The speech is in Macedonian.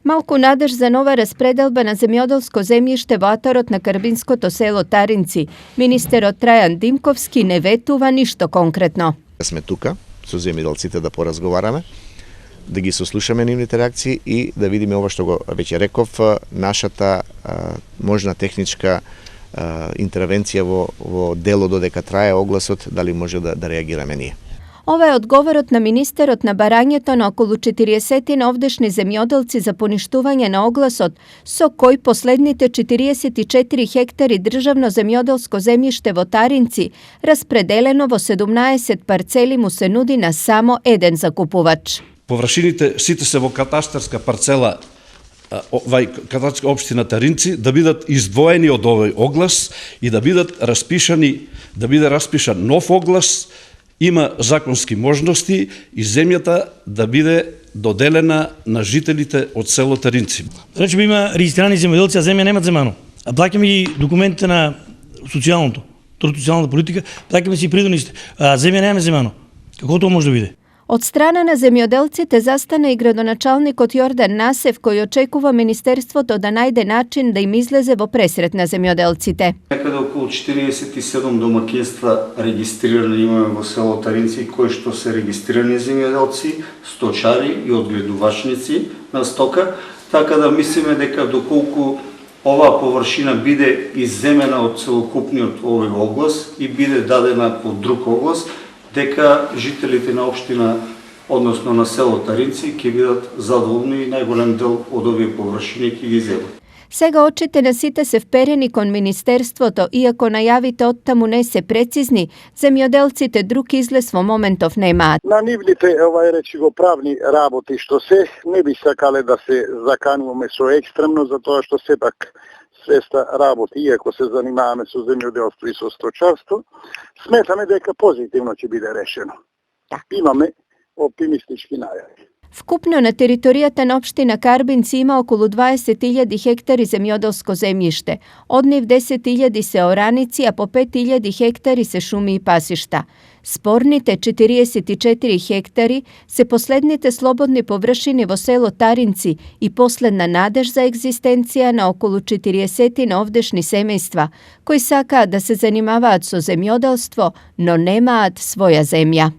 Малку надеж за нова распределба на земјоделско земјиште во аторот на карбинското село Таринци, министерот Трајан Димковски не ветува ништо конкретно. Сме тука со земјоделците да поразговараме, да ги сослушаме нивните реакции и да видиме ова што го веќе реков, нашата можна техничка интервенција во дело додека трае огласот, дали може да реагираме ние. Ова е одговорот на министерот на барањето на околу 40 овдешни земјоделци за поништување на огласот, со кој последните 44 хектари државно земјоделско земјиште во Таринци, распределено во 17 парцели, му се нуди на само еден закупувач. Површините сите се во катастарска парцела, катастарска општина Таринци, да бидат издвоени од овој оглас и да биде распишан нов оглас. Има законски можности и земјата да биде доделена на жителите од село Таринци. Речеме има регистрирани земјоделци, а земја немат земано. А плаќаме ги документите на социјалната политика, плаќаме си придониците, а земја немаме земано. Како тоа може да биде? Од страна на земјоделците застана и градоначалникот Јордан Насев, кој очекува министерството да најде начин да им излезе во пресрет на земјоделците. Некаде околу 47 домакинства регистрирани имаме во село Таринци, кои што се регистрирани земјоделци, сточари и одгледувачници на стока, така да мислиме дека доколку оваа површина биде изземена од целокупниот овој оглас и биде дадена под друг оглас, дека жителите на општина, односно на село Таринци, ќе бидат задоволни и најголем дел од овие површини ќе ги земат. Сега очите на сите се вперени кон министерството, иако најавите од таму не се прецизни, земјоделците друг излез во моментов немаат. На нивните правни работи што се не би сакале да се закануваме со екстремно, затоа што сепак свеста работи, иако се занимаваме со земјоделство и со сточарство, сметаме дека позитивно ќе биде решено. Имаме оптимистички најави. Вкупно на територијата на општина Карбинци има околу 20.000 хектари земјоделско земјиште. Од нив 10.000 се ораници, а по 5.000 хектари се шуми и пасишта. Спорните 44 хектари се последните слободни површини во село Таринци и последна надеж за екзистенција на околу 40 на овдешни семејства, кои сакаат да се занимаваат со земјоделство, но немаат своја земја.